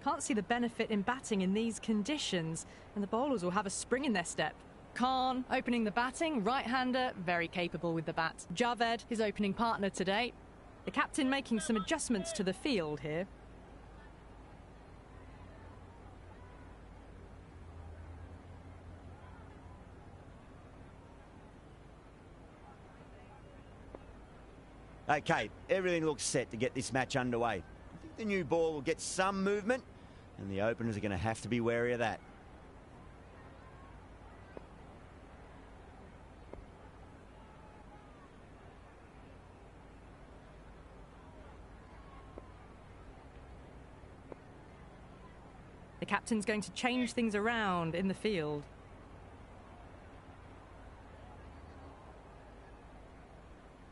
Can't see the benefit in batting in these conditions, and the bowlers will have a spring in their step. Khan opening the batting, right-hander, very capable with the bat. Javed, his opening partner today. The captain making some adjustments to the field here. Okay, everything looks set to get this match underway. I think the new ball will get some movement, and the openers are going to have to be wary of that. The captain's going to change things around in the field.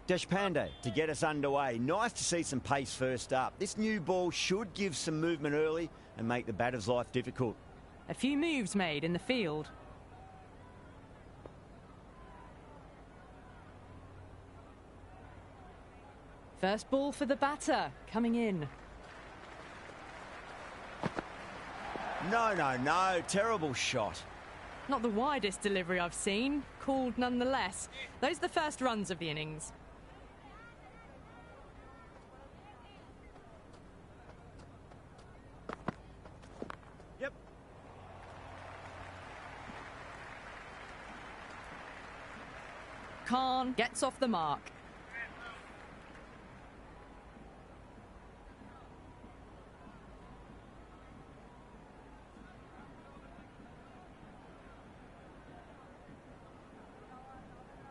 Deshpande to get us underway. Nice to see some pace first up. This new ball should give some movement early and make the batter's life difficult. A few moves made in the field. First ball for the batter, coming in. No. Terrible shot. Not the widest delivery I've seen, called nonetheless. Those are the first runs of the innings. Yep. Khan gets off the mark.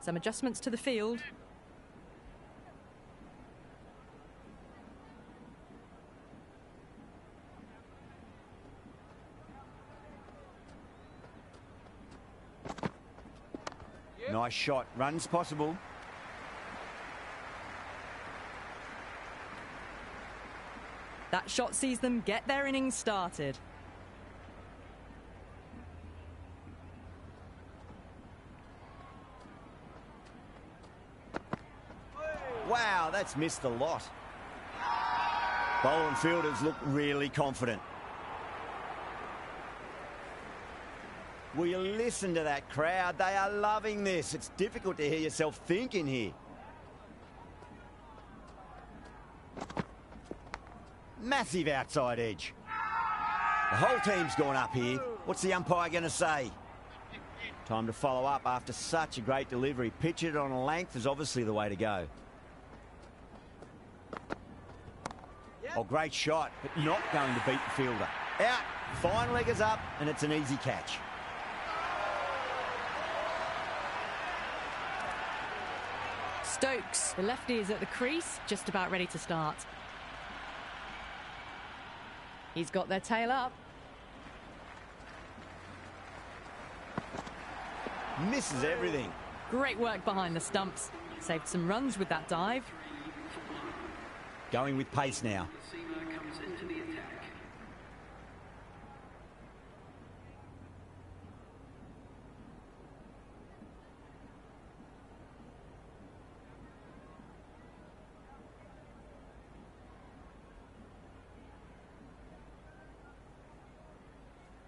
Some adjustments to the field. Nice shot. Runs possible. That shot sees them get their innings started. Wow, that's missed a lot. Bowler and fielders look really confident. Will you listen to that crowd? They are loving this. It's difficult to hear yourself thinking here. Massive outside edge. The whole team's gone up here. What's the umpire going to say? Time to follow up after such a great delivery. Pitch it on a length is obviously the way to go. Oh, great shot, but not going to beat the fielder. Out, fine leggers up, and it's an easy catch. Stokes, the lefty, is at the crease, just about ready to start. He's got their tail up. Misses everything. Great work behind the stumps. Saved some runs with that dive. Going with pace now.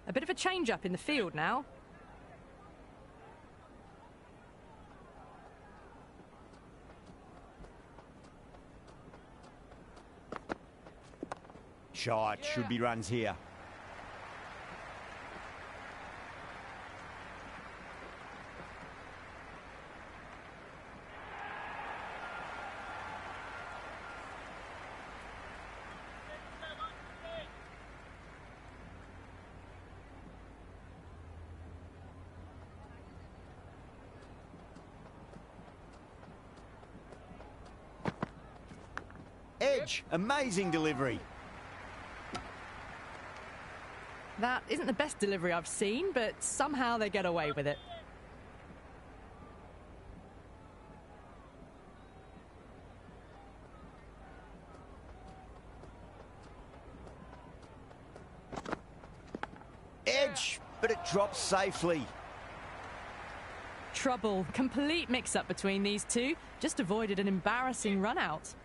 A bit of a change-up in the field now. Shot, should be runs here. Edge, amazing delivery. That isn't the best delivery I've seen, but somehow they get away with it. Edge, but it drops safely. Trouble, complete mix-up between these two. Just avoided an embarrassing run-out.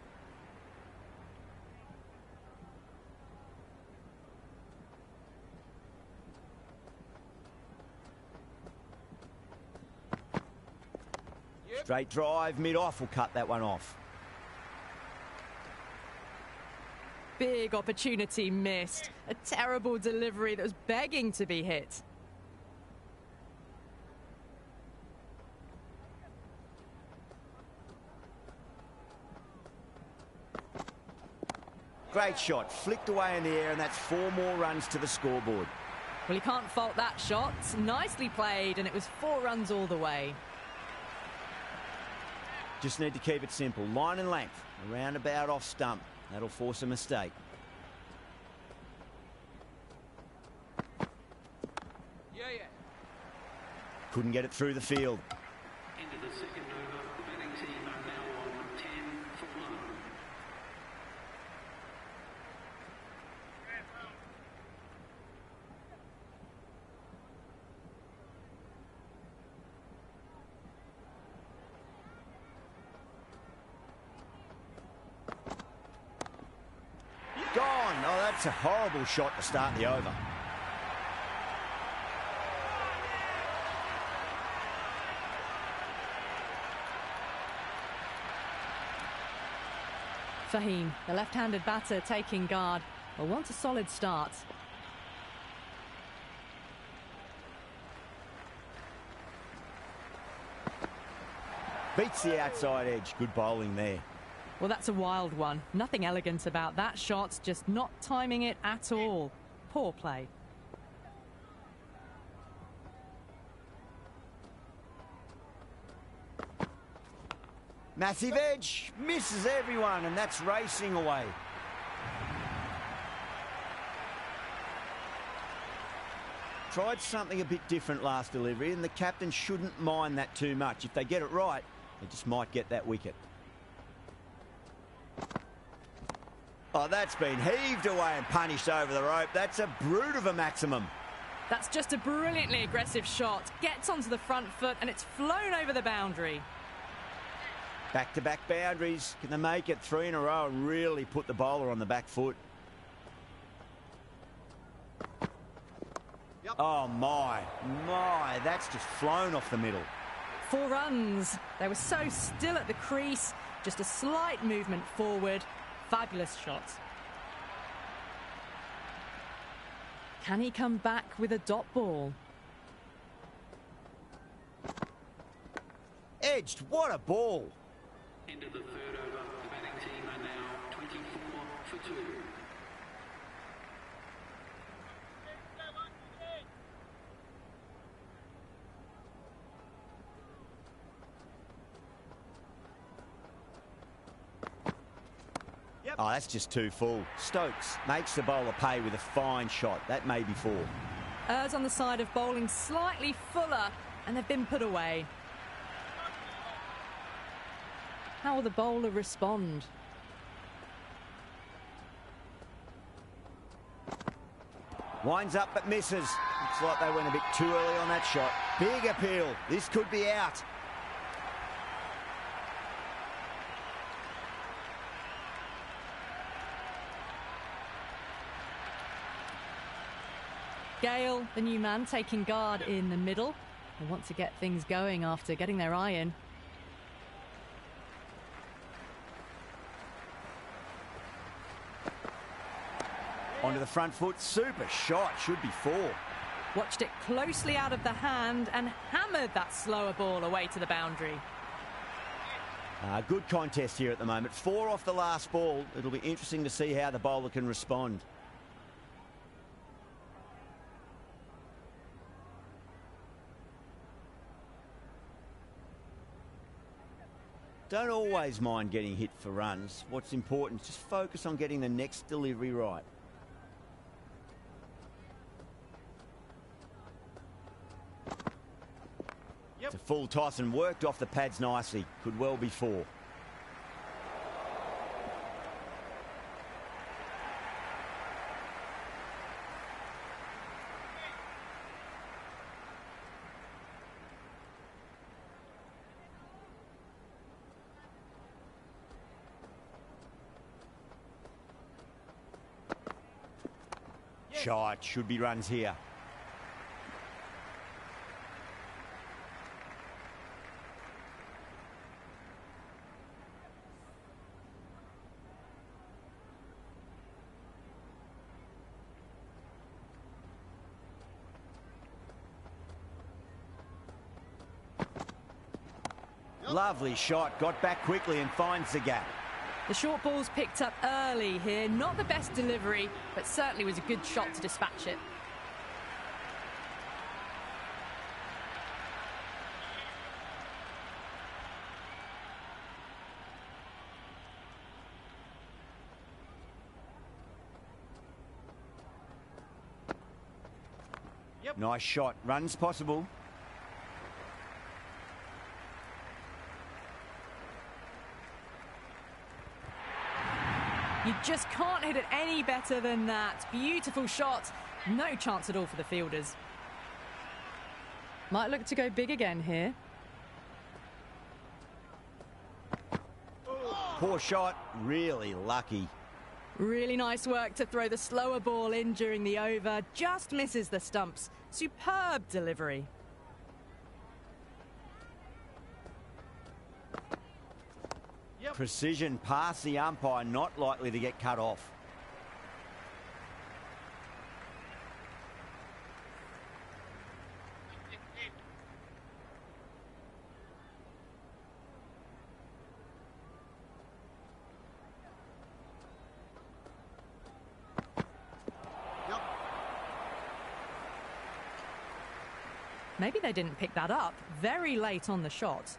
Straight drive, mid-off will cut that one off. Big opportunity missed. A terrible delivery that was begging to be hit. Great shot, flicked away in the air, and that's 4 more runs to the scoreboard. Well, you can't fault that shot. Nicely played, and it was 4 runs all the way. Just need to keep it simple. Line and length, a roundabout off stump. That'll force a mistake. Couldn't get it through the field. Into the second over, the batting team are now on 10 for 1. Gone. Oh, that's a horrible shot to start the over. Fahim, the left-handed batter, taking guard, will want a solid start. Beats the outside edge. Good bowling there. Well, that's a wild one. Nothing elegant about that shot, just not timing it at all. Poor play. Massive edge, misses everyone, and that's racing away. Tried something a bit different last delivery, and the captain shouldn't mind that too much. If they get it right, they just might get that wicket. Oh, that's been heaved away and punished over the rope. That's a brute of a maximum. That's just a brilliantly aggressive shot. Gets onto the front foot, and it's flown over the boundary. Back-to-back boundaries. Can they make it 3 in a row and really put the bowler on the back foot? Yep. Oh, my. That's just flown off the middle. 4 runs. They were so still at the crease. Just a slight movement forward. Fabulous shot. Can he come back with a dot ball? Edged. What a ball. Into the third over, the batting team are now 24 for 2. Yep. Oh, that's just too full. Stokes makes the bowler pay with a fine shot. That may be 4. Errs on the side of bowling slightly fuller, and they've been put away. How will the bowler respond? Winds up but misses. Looks like they went a bit too early on that shot. Big appeal. This could be out. Gale, the new man, taking guard in the middle. They want to get things going after getting their eye in. Onto the front foot. Super shot. Should be 4. Watched it closely out of the hand and hammered that slower ball away to the boundary. Good contest here at the moment. 4 off the last ball. It'll be interesting to see how the bowler can respond. Don't always mind getting hit for runs. What's important is just focus on getting the next delivery right. It's a full toss and worked off the pads nicely. Could well be 4. Shot. Should be runs here. Lovely shot, got back quickly and finds the gap. The short ball's picked up early here. Not the best delivery, but certainly was a good shot to dispatch it. Nice shot, runs possible. You just can't hit it any better than that. Beautiful shot. No chance at all for the fielders. Might look to go big again here. Poor shot, really lucky. Really nice work to throw the slower ball in during the over. Just misses the stumps. Superb delivery. Precision past the umpire, not likely to get cut off. Maybe they didn't pick that up. Very late on the shot.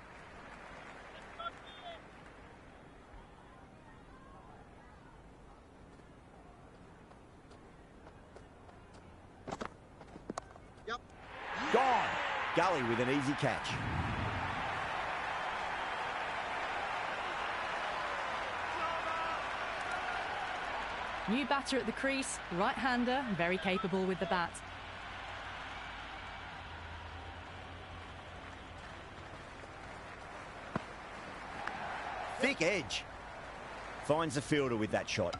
Gone. Gully with an easy catch. New batter at the crease, right-hander, very capable with the bat. Thick edge. Finds the fielder with that shot.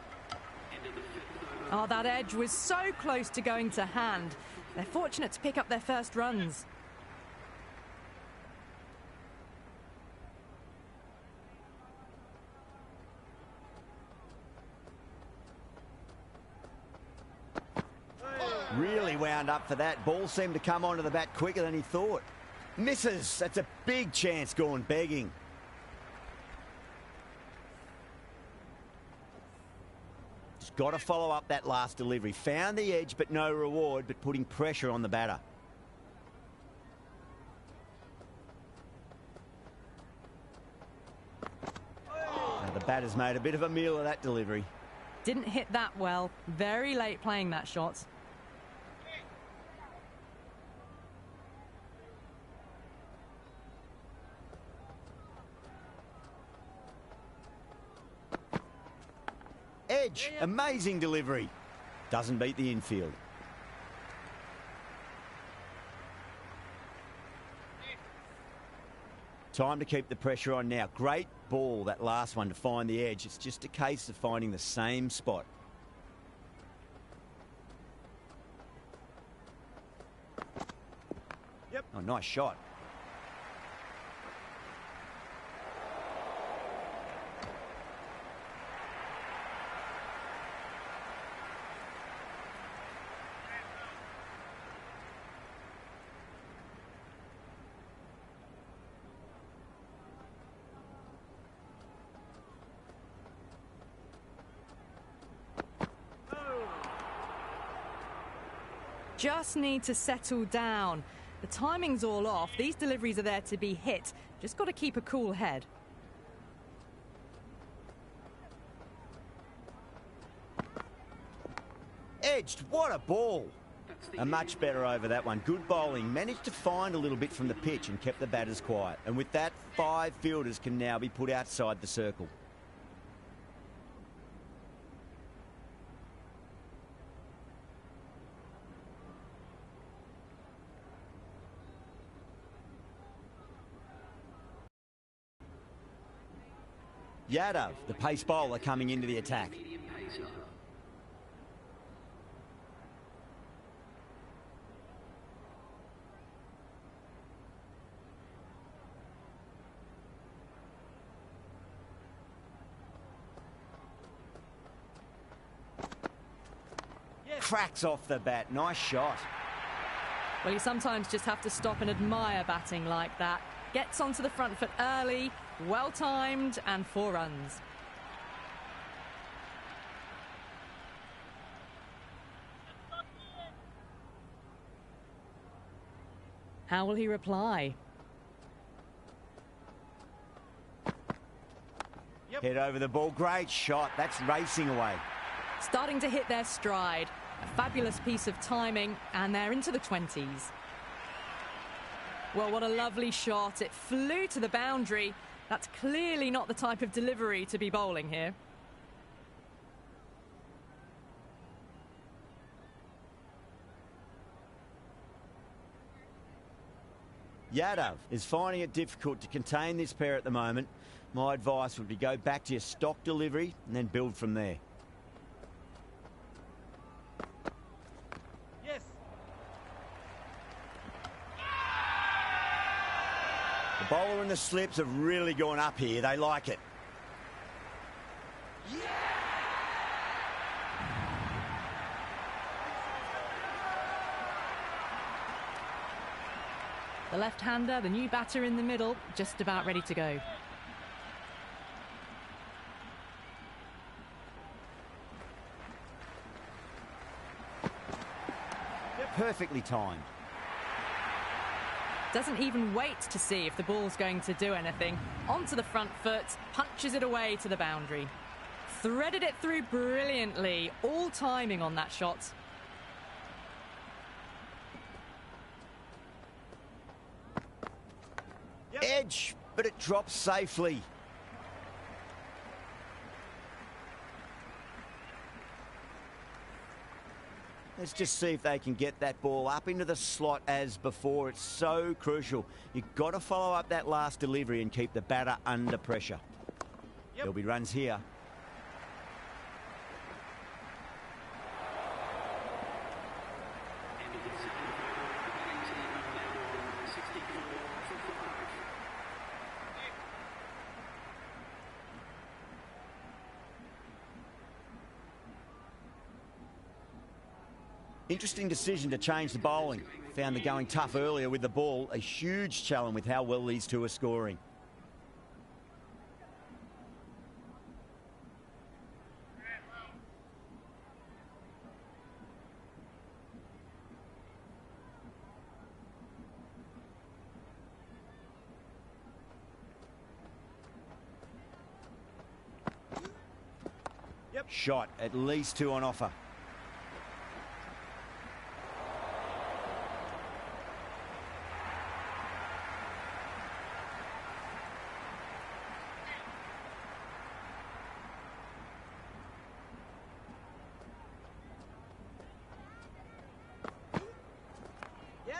Oh, that edge was so close to going to hand. They're fortunate to pick up their first runs. Really wound up for that. Ball seemed to come onto the bat quicker than he thought. Misses. That's a big chance gone begging. Just got to follow up that last delivery. Found the edge, but no reward, but putting pressure on the batter. Now the batter's made a bit of a meal of that delivery. Didn't hit that well. Very late playing that shot. Edge, amazing delivery. Doesn't beat the infield. Time to keep the pressure on now. Great ball, that last one, to find the edge. It's just a case of finding the same spot. Yep. Oh, nice shot. Just need to settle down. The timing's all off. These deliveries are there to be hit. Just got to keep a cool head. Edged, what a ball. A much better over that one. Good bowling. Managed to find a little bit from the pitch and kept the batters quiet. And with that, 5 fielders can now be put outside the circle. Yadav, the pace bowler, coming into the attack. Cracks off the bat. Nice shot. Well, you sometimes just have to stop and admire batting like that. Gets onto the front foot early, well timed, and 4 runs. How will he reply? Head over the ball, great shot, that's racing away. Starting to hit their stride. A fabulous piece of timing, and they're into the 20s. Well, what a lovely shot. It flew to the boundary. That's clearly not the type of delivery to be bowling here. Yadav is finding it difficult to contain this pair at the moment. My advice would be go back to your stock delivery and then build from there. Yes. The bowler and the slips have really gone up here. They like it. The left-hander, the new batter in the middle, just about ready to go. Perfectly timed. Doesn't even wait to see if the ball's going to do anything. Onto the front foot, punches it away to the boundary. Threaded it through brilliantly, all timing on that shot. Edge, but it drops safely. Let's just see if they can get that ball up into the slot as before. It's so crucial. You've got to follow up that last delivery and keep the batter under pressure. There'll be runs here. Interesting decision to change the bowling. Found the going tough earlier with the ball. A huge challenge with how well these two are scoring. Shot, at least 2 on offer.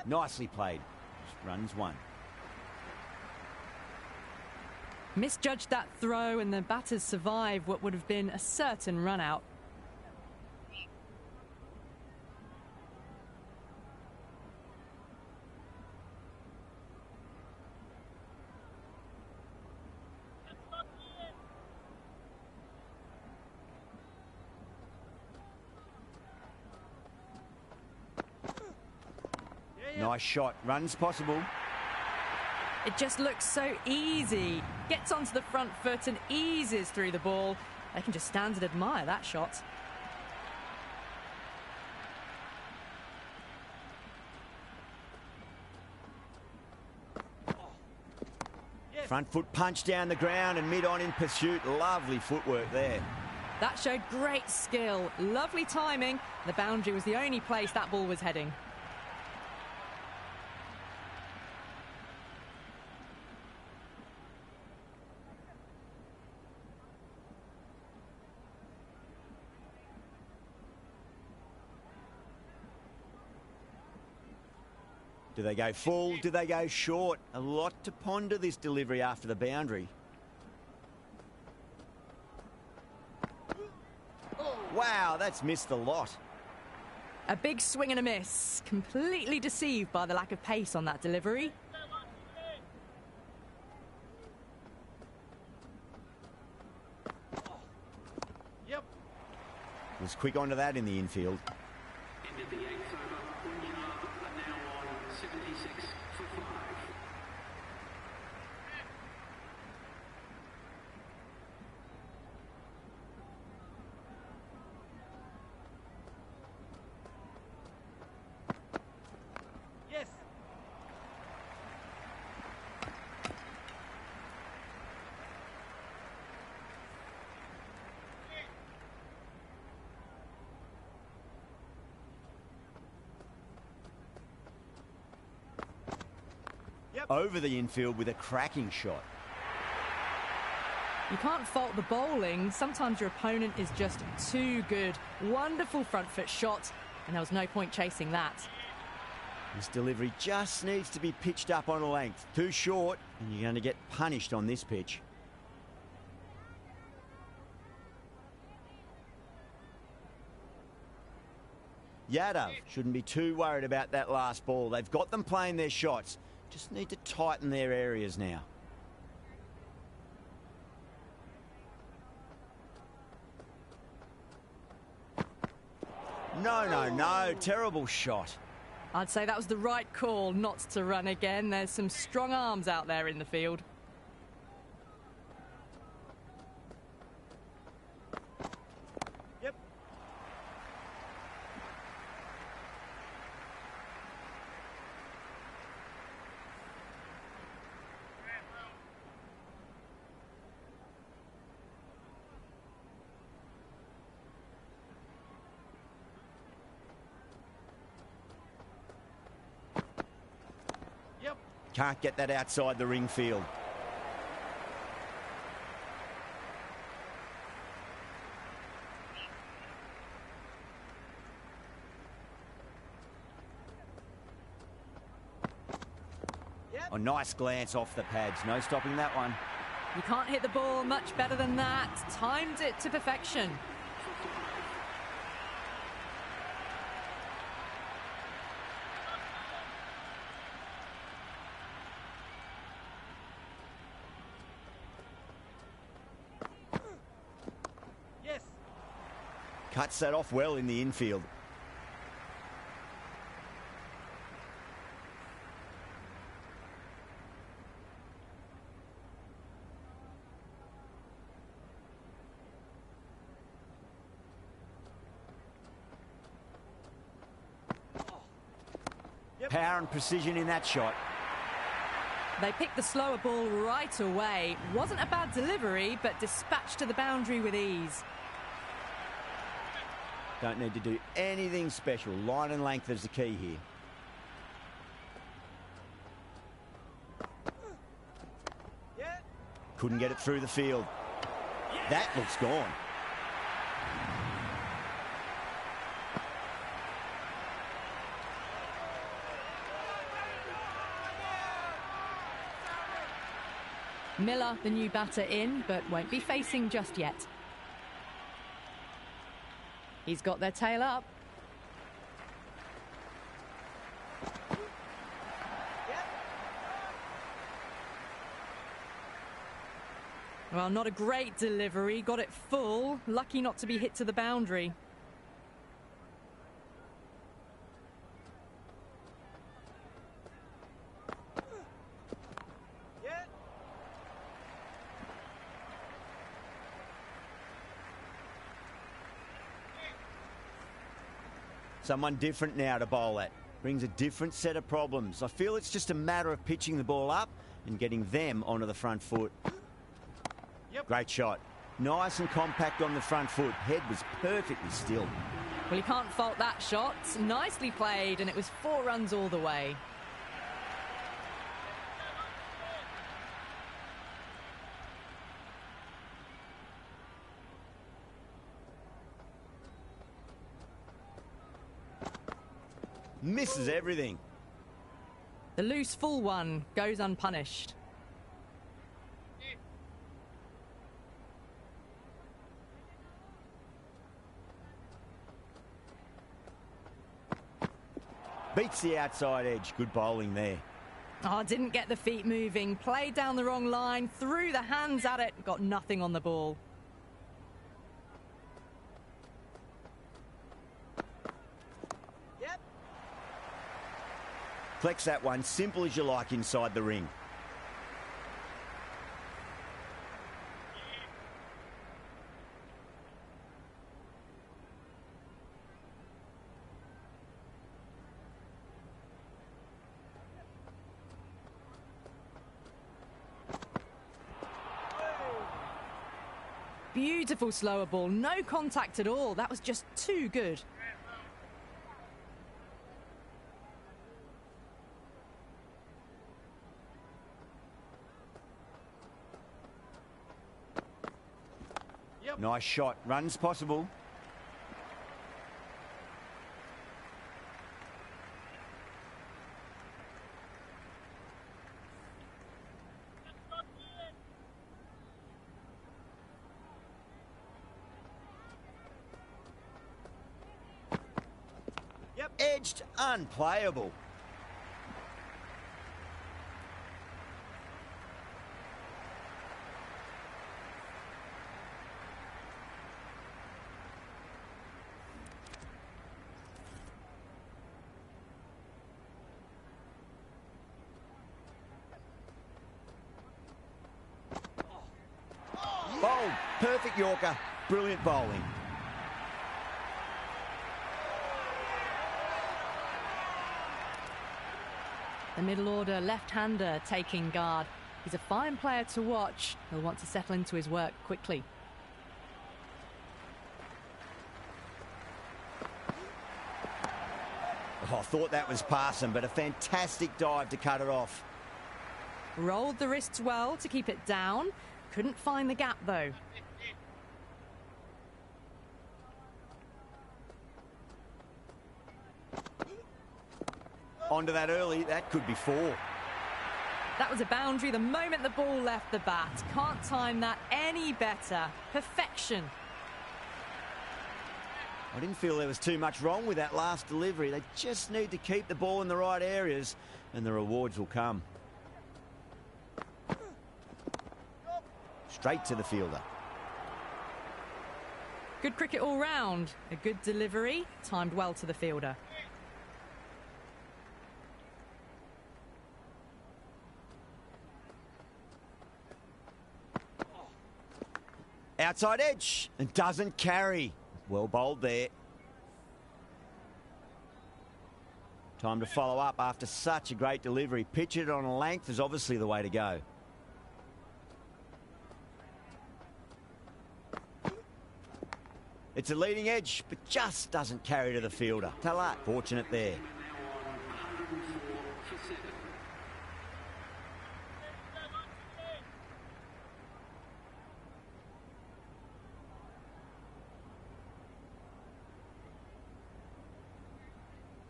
Nicely played. Runs 1. Misjudged that throw, and the batters survive what would have been a certain run out. Nice shot. Runs possible. It just looks so easy. Gets onto the front foot and eases through the ball. They can just stand and admire that shot. Front foot punch down the ground and mid-on in pursuit. Lovely footwork there. That showed great skill. Lovely timing. The boundary was the only place that ball was heading. Do they go full? Do they go short? A lot to ponder this delivery after the boundary. Wow, that's missed a lot. A big swing and a miss. Completely deceived by the lack of pace on that delivery. Was quick onto that in the infield. Ended the 8th over. Punjab are now on 76 for 5. over the infield with a cracking shot. You can't fault the bowling. Sometimes your opponent is just too good. Wonderful front foot shot, and there was no point chasing that. This delivery just needs to be pitched up on a length. Too short, and you're going to get punished on this pitch. Yadav shouldn't be too worried about that last ball. They've got them playing their shots. Just need to tighten their areas now. No. Terrible shot. I'd say that was the right call not to run again. There's some strong arms out there in the field. Yep. Can't get that outside the ring field. A nice glance off the pads. No stopping that one. You can't hit the ball much better than that. Timed it to perfection. Cuts that off well in the infield. Power and precision in that shot. They picked the slower ball right away. Wasn't a bad delivery, but dispatched to the boundary with ease. Don't need to do anything special. Line and length is the key here. Couldn't get it through the field. That looks gone. Miller, the new batter, in, but won't be facing just yet. He's got their tail up. Well, not a great delivery. Got it full. Lucky not to be hit to the boundary. Someone different now to bowl at. Brings a different set of problems. I feel it's just a matter of pitching the ball up and getting them onto the front foot. Great shot. Nice and compact on the front foot. Head was perfectly still. Well, you can't fault that shot. Nicely played, and it was 4 runs all the way. Misses everything. The loose full one goes unpunished. Beats the outside edge. Good bowling there. Oh, didn't get the feet moving. Played down the wrong line. Threw the hands at it. Got nothing on the ball. Flex that one, simple as you like inside the ring. Beautiful slower ball. No contact at all. That was just too good. Nice shot. Runs possible. Yep. Edged, unplayable. Bowled. Perfect Yorker. Brilliant bowling. The middle order left-hander taking guard. He's a fine player to watch. He'll want to settle into his work quickly. Oh, I thought that was passing, but a fantastic dive to cut it off. Rolled the wrists well to keep it down. Couldn't find the gap though. Onto that early, that could be 4. That was a boundary the moment the ball left the bat. Can't time that any better. Perfection. I didn't feel there was too much wrong with that last delivery. They just need to keep the ball in the right areas and the rewards will come. Straight to the fielder. Good cricket all round. A good delivery, timed well to the fielder. Outside edge and doesn't carry. Well bowled there. Time to follow up after such a great delivery. Pitch it on a length is obviously the way to go. It's a leading edge, but just doesn't carry to the fielder. Talat, fortunate there.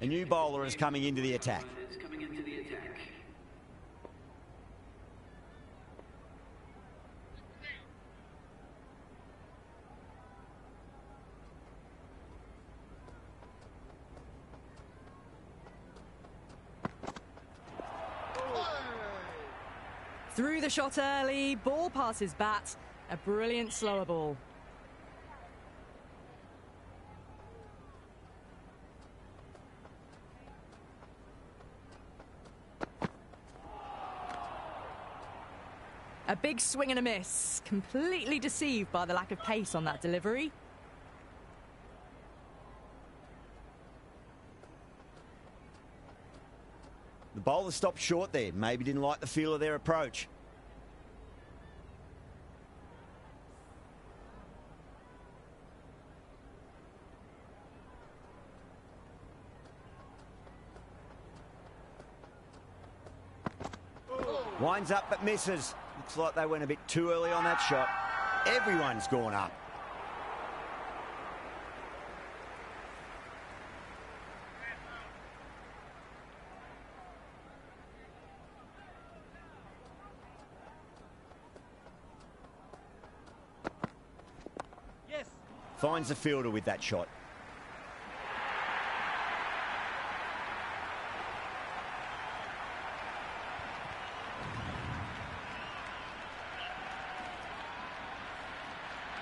A new bowler is coming into the attack. Threw the shot early, ball past his bat. A brilliant slower ball. A big swing and a miss. Completely deceived by the lack of pace on that delivery. The bowler stopped short there. Maybe didn't like the feel of their approach. Winds up but misses. Looks like they went a bit too early on that shot. Everyone's gone up. Yes. Finds the fielder with that shot.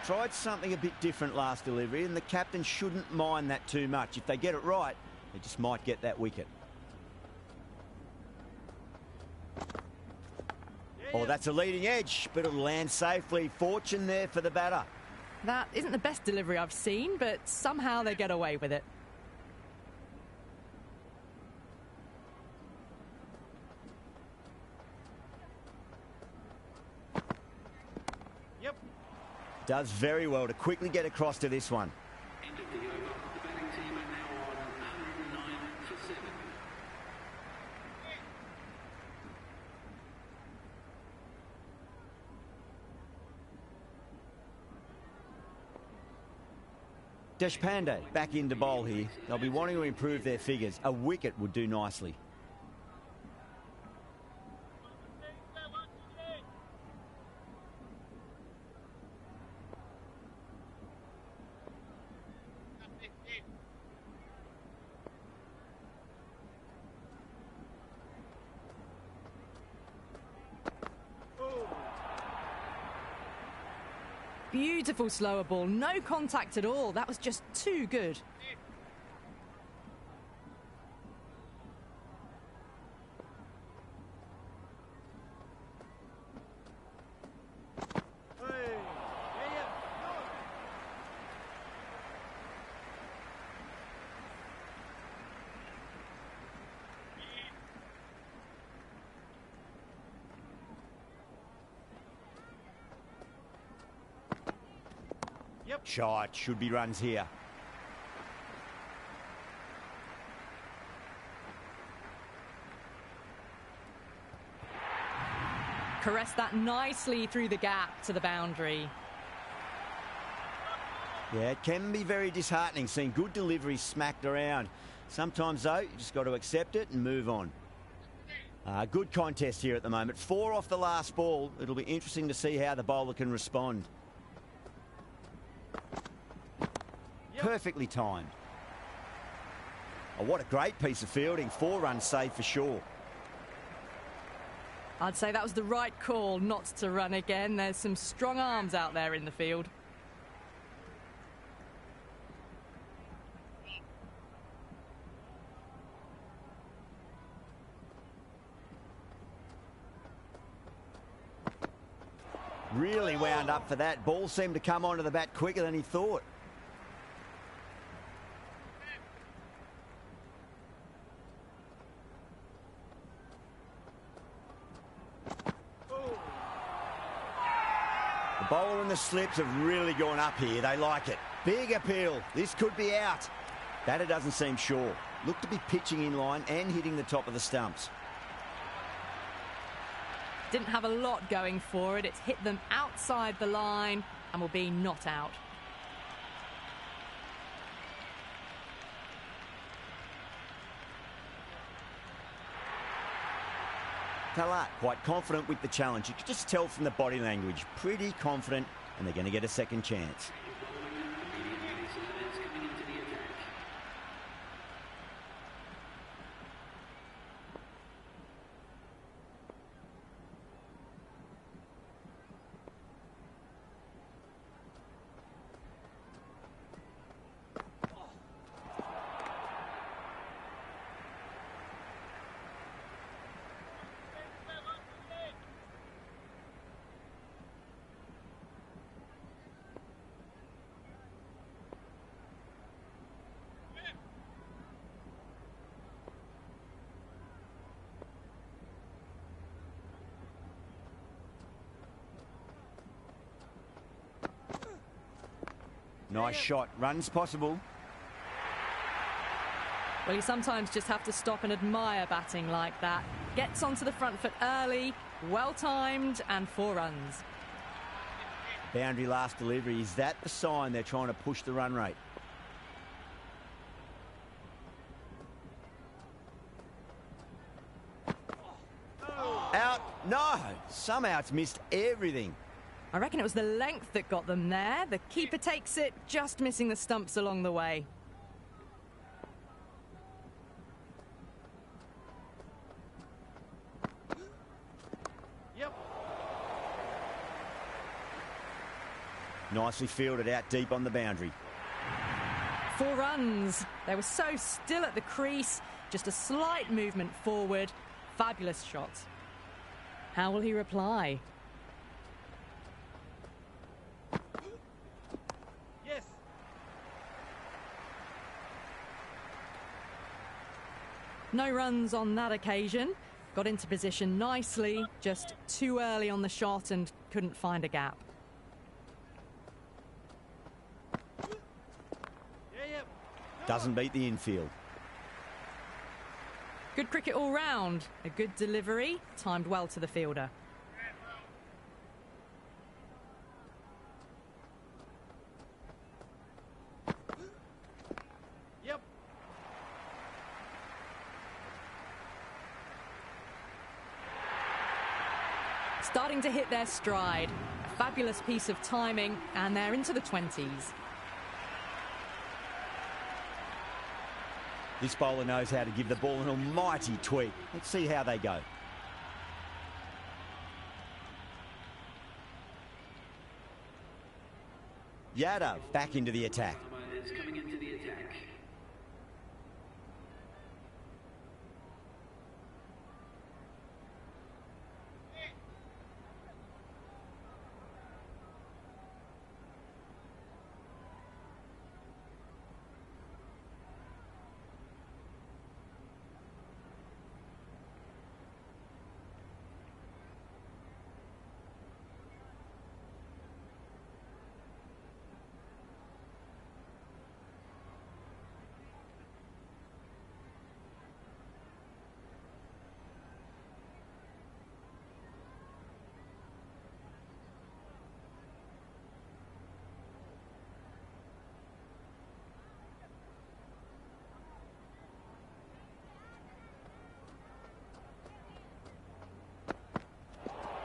Tried something a bit different last delivery, and the captain shouldn't mind that too much. If they get it right, they just might get that wicket. Oh, that's a leading edge, but it'll land safely. Fortune there for the batter. That isn't the best delivery I've seen, but somehow they get away with it. Does very well to quickly get across to this one. End of the over. The batting team are now on 109 for 7. Deshpande back into bowl here. They'll be wanting to improve their figures. A wicket would do nicely. Beautiful slower ball, no contact at all. That was just too good. Shot, should be runs here. Caress that nicely through the gap to the boundary. Yeah, it can be very disheartening seeing good deliveries smacked around. Sometimes, though, you just got to accept it and move on. Good contest here at the moment. 4 off the last ball. It'll be interesting to see how the bowler can respond. Perfectly timed. Oh, what a great piece of fielding. 4 runs saved for sure. I'd say that was the right call not to run again. There's some strong arms out there in the field. Really wound up for that. Ball seemed to come onto the bat quicker than he thought. The bowler and the slips have really gone up here. They like it. Big appeal. This could be out. Batter doesn't seem sure. Looked to be pitching in line and hitting the top of the stumps. Didn't have a lot going for it. It's hit them outside the line and will be not out. Talat quite confident with the challenge. You could just tell from the body language. Pretty confident, and they're going to get a second chance. Nice shot. Runs possible. Well, you sometimes just have to stop and admire batting like that. Gets onto the front foot early, well-timed, and 4 runs. Boundary last delivery. Is that the sign they're trying to push the run rate? Out. No. Somehow it's missed everything. I reckon it was the length that got them there. The keeper takes it, just missing the stumps along the way. Yep. Nicely fielded out deep on the boundary. 4 runs. They were so still at the crease. Just a slight movement forward. Fabulous shot. How will he reply? Yes. No runs on that occasion. Got into position nicely, just too early on the shot and couldn't find a gap. Doesn't beat the infield. Good cricket all round. A good delivery, timed well to the fielder. starting to hit their stride. A fabulous piece of timing, and they're into the 20s. This bowler knows how to give the ball an almighty tweak. Let's see how they go. Yadav back into the attack. Is coming into the attack.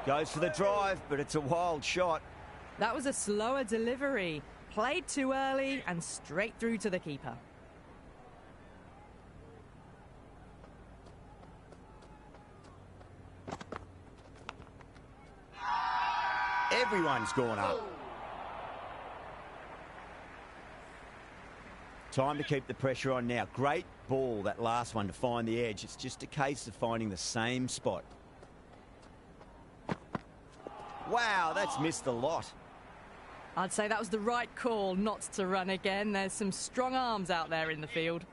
Goes for the drive, but it's a wild shot. That was a slower delivery. Played too early and straight through to the keeper. Everyone's gone up. Time to keep the pressure on now. Great ball, that last one, to find the edge. It's just a case of finding the same spot. Wow, that's missed a lot. I'd say that was the right call not to run again. There's some strong arms out there in the field.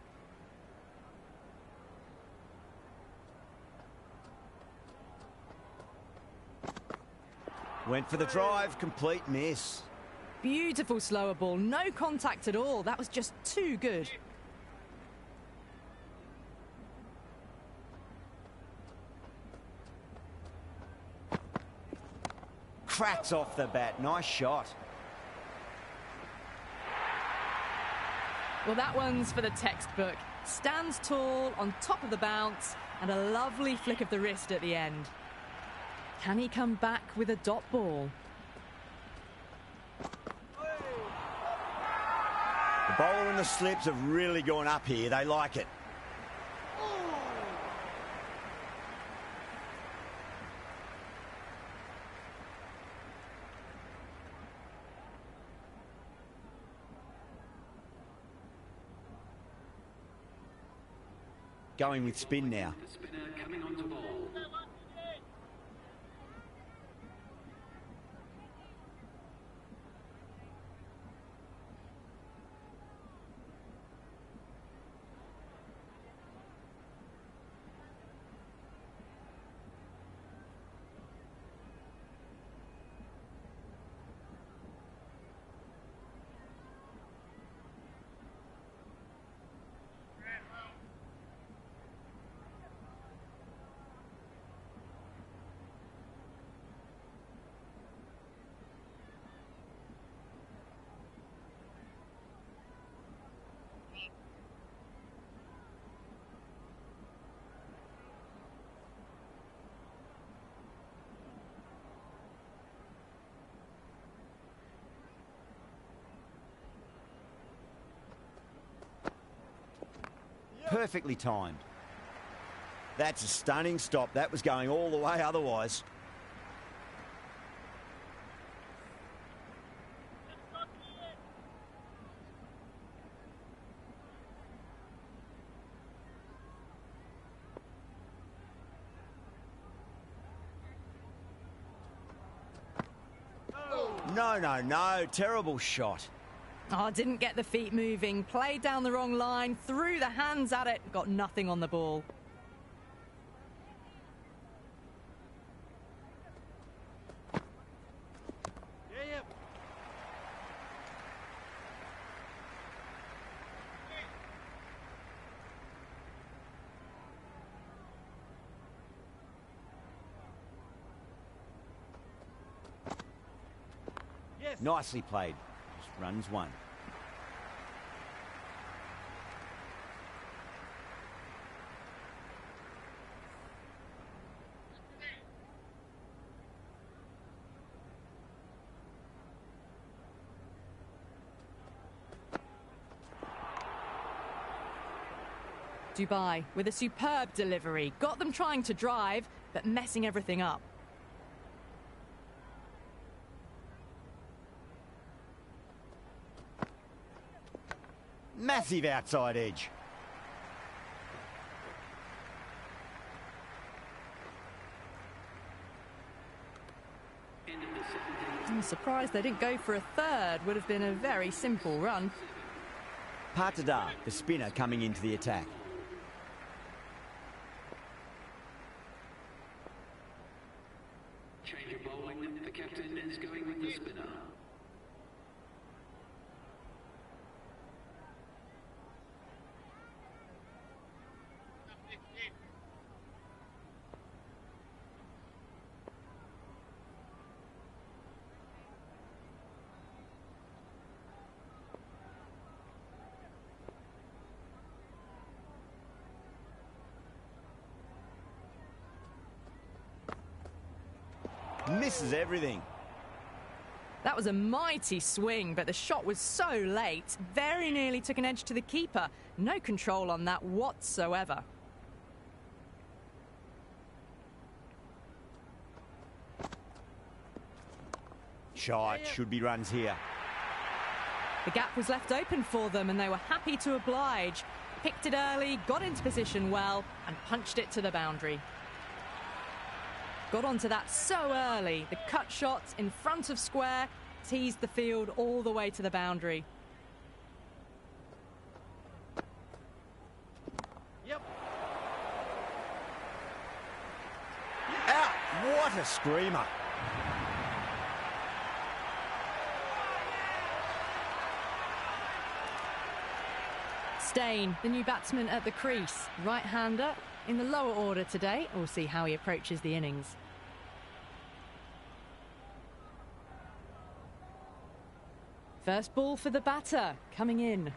Went for the drive, complete miss. Beautiful slower ball, no contact at all. That was just too good. Cracks off the bat, nice shot. Well, that one's for the textbook. Stands tall, on top of the bounce, and a lovely flick of the wrist at the end. Can he come back with a dot ball? The bowler and the slips have really gone up here. They like it. Going with spin now. The spinner coming on to bowl. Perfectly timed. That's a stunning stop. That was going all the way otherwise. No. Terrible shot. Oh, didn't get the feet moving. Played down the wrong line. Threw the hands at it. Got nothing on the ball. Yeah. Yes. Nicely played. Just runs one. Dubai with a superb delivery. Got them trying to drive, but messing everything up. Massive outside edge. I'm surprised they didn't go for a third. Would have been a very simple run. Patadar, the spinner, coming into the attack. Change of bowling. The captain is going with the spinner. Misses everything. That was a mighty swing, but the shot was so late. Very nearly took an edge to the keeper. No control on that whatsoever. Shite, should be runs here. The gap was left open for them and they were happy to oblige. Picked it early, got into position well and punched it to the boundary. Got onto that so early. The cut shot in front of square teased the field all the way to the boundary. Yep. Out! What a screamer. Steyn, the new batsman at the crease. Right-hander in the lower order today. We'll see how he approaches the innings. First ball for the batter, coming in.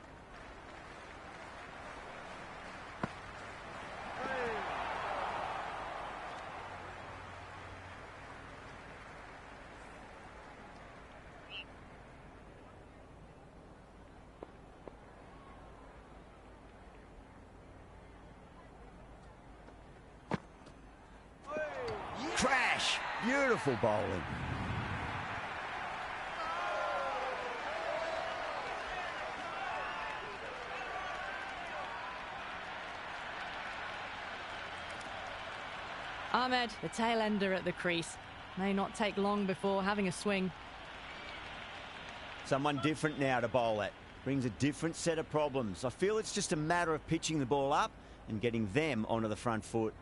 Crash! Beautiful bowling. Ahmed, the tail ender at the crease. May not take long before having a swing. Someone different now to bowl at. Brings a different set of problems. I feel it's just a matter of pitching the ball up and getting them onto the front foot.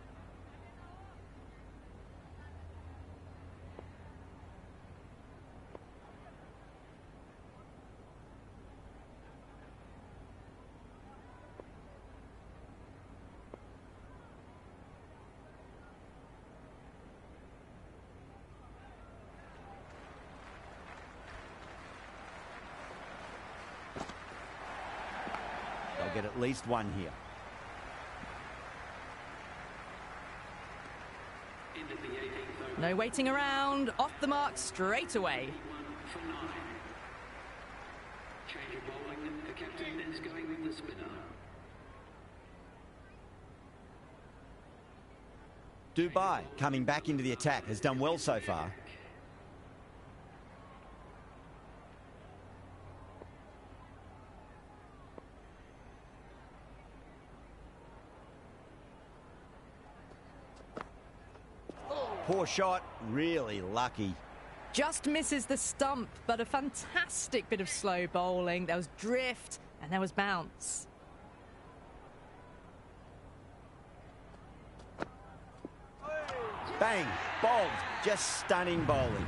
They'll get at least one here. No waiting around, off the mark straight away. For 9. Change of bowling. The captain is going with the spinner. Dubai, coming back into the attack, has done well so far. Poor shot, really lucky. Just misses the stump, but a fantastic bit of slow bowling. There was drift and there was bounce. Bang, bowled, just stunning bowling.